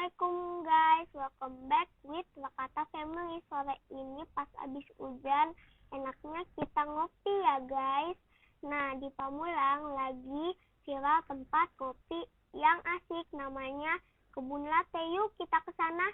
Assalamualaikum guys, welcome back with RACATA Family. Sore ini pas abis hujan, enaknya kita ngopi ya guys. Nah, di Pamulang lagi viral tempat kopi yang asik, namanya Kebun Latte. Yuk kita ke sana.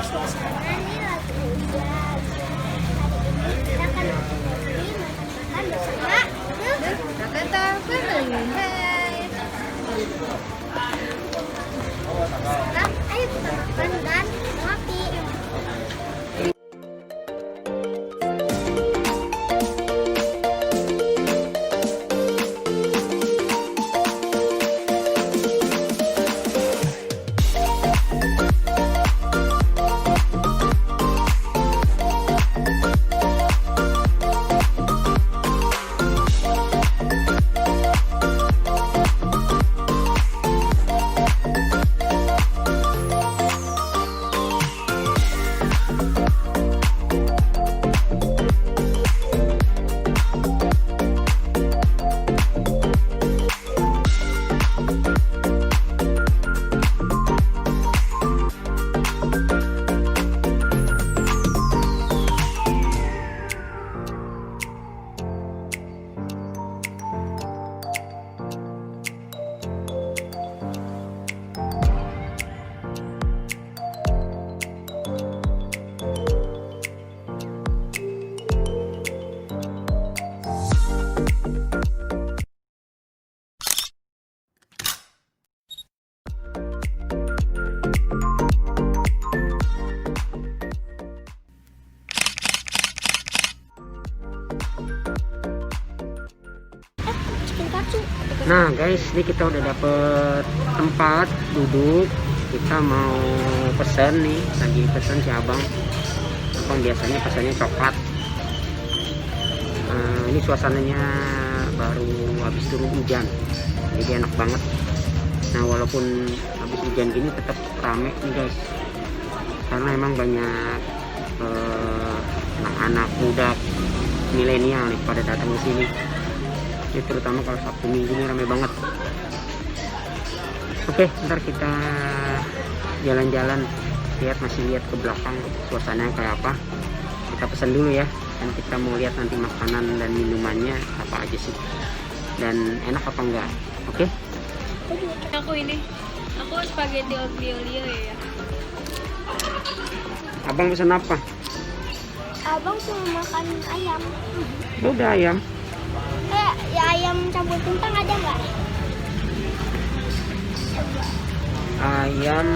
Suasananya lagi hujan. Hari ini kita akan makan bersama RACATA Family. Sekarang ayo kita makan dan ngopi. Nah guys, ini kita udah dapet tempat duduk. Kita mau pesen nih, lagi pesen si abang biasanya pesannya coklat. Ini suasananya baru habis turun hujan, jadi enak banget. Nah walaupun habis hujan gini tetap rame nih guys, karena emang banyak anak-anak muda milenial nih pada datang ke sini. Ini terutama kalau Sabtu Minggu ini ramai banget. Oke, ntar kita jalan-jalan, masih lihat ke belakang suasananya kayak apa. Kita pesan dulu ya, dan kita mau lihat nanti makanan dan minumannya apa aja sih, dan enak apa enggak. Oke? Aku spaghetti olio ya. Abang pesan apa? Abang cuma makan ayam. Udah ayam. Ya ayam campur kentang ada nggak? Ayam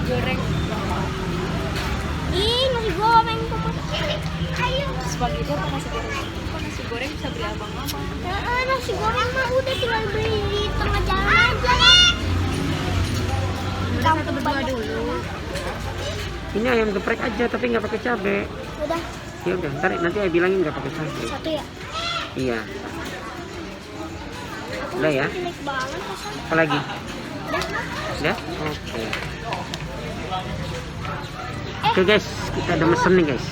Goreng. Ih, nasi goreng tuh. Ayo. Spaghetti apa nasi goreng? Kok nasi goreng bisa beli abang-abang? Nasi goreng mah udah tinggal beli di tengah jalan. Satu berdua dulu. Ini ayam geprek aja tapi nggak pakai cabai. Udah. Ya udah, ntar nanti saya bilangin nggak pakai satu. Satu ya? Iya. Udah ya. Jelek banget rasanya. Apa lagi? Udah. Udah? Oke. Oke guys, kita udah mesen nih guys.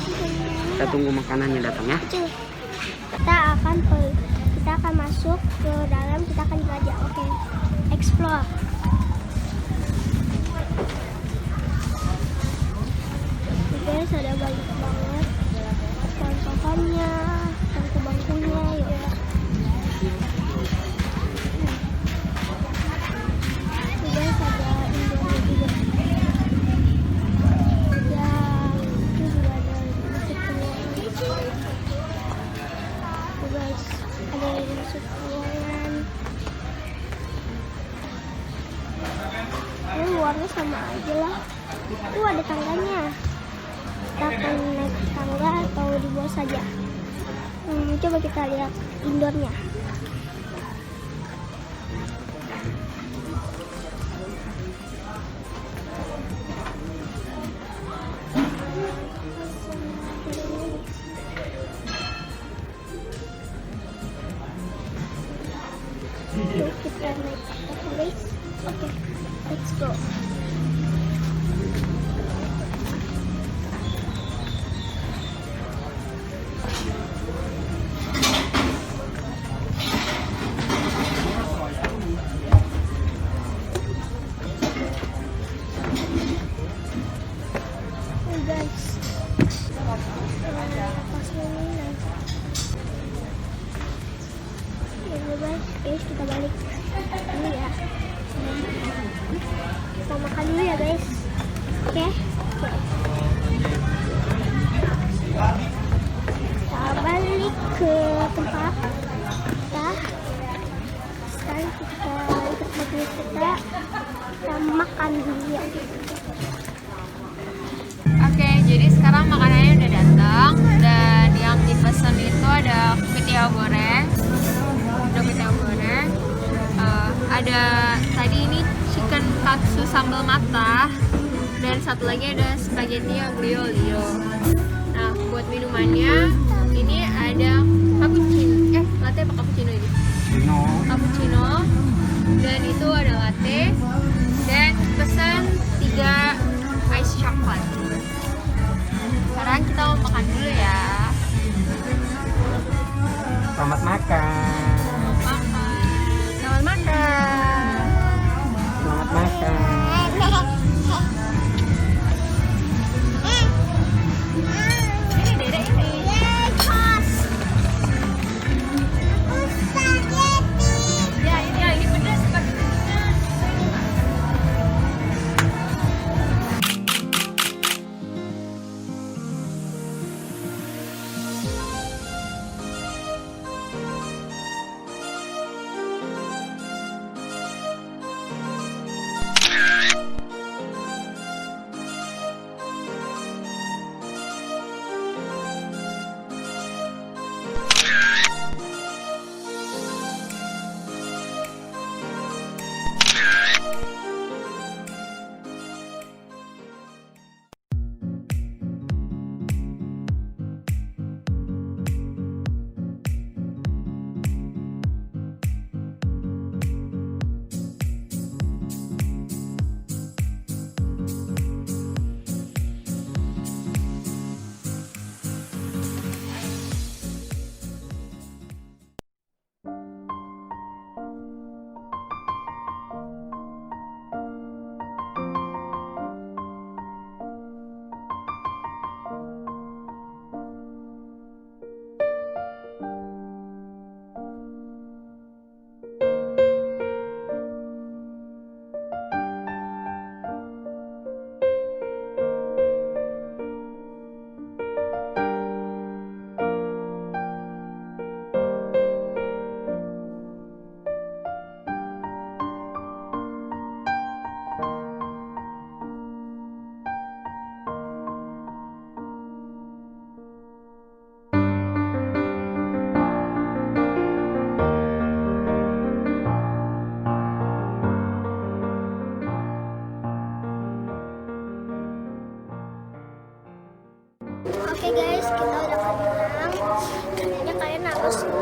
Kita tunggu makanannya datang ya. Kita akan masuk ke dalam, kita akan jelajah. Oke. Explore. Guys, ada banyak banget pohon-pohonnya, bangku-bangkunya, ya. Guys, ada indoornya juga. Ya, itu juga ada musik ruangan. Guys, ada yang masuk ruangan. Ini luarnya sama aja lah. Ada tangganya. Kita akan naik tangga atau di bawah saja. Coba kita lihat indoornya. Kita naik guys. Oke, let's go. Guys, kita balik dulu ya. Kita makan dulu ya guys. Oke. Kita balik ke tempat kita. Sekarang kita balik ke tempat kita makan dulu ya. Oke, jadi sekarang makanannya udah datang dan yang dipesan itu ada ketiau goreng. Ada tadi ini chicken katsu sambal matah dan satu lagi ada spaghetti aglio olio. Nah, buat minumannya ini ada cappuccino, latte apa cappuccino ini? Cappuccino, dan itu ada latte dan pesan 3 ice coklat. Sekarang kita mau makan dulu ya. Selamat makan. Selamat makan. Selamat makan. Ini dedek ini. Ya, ini pedas spaghetti. Oke guys, kita udah terus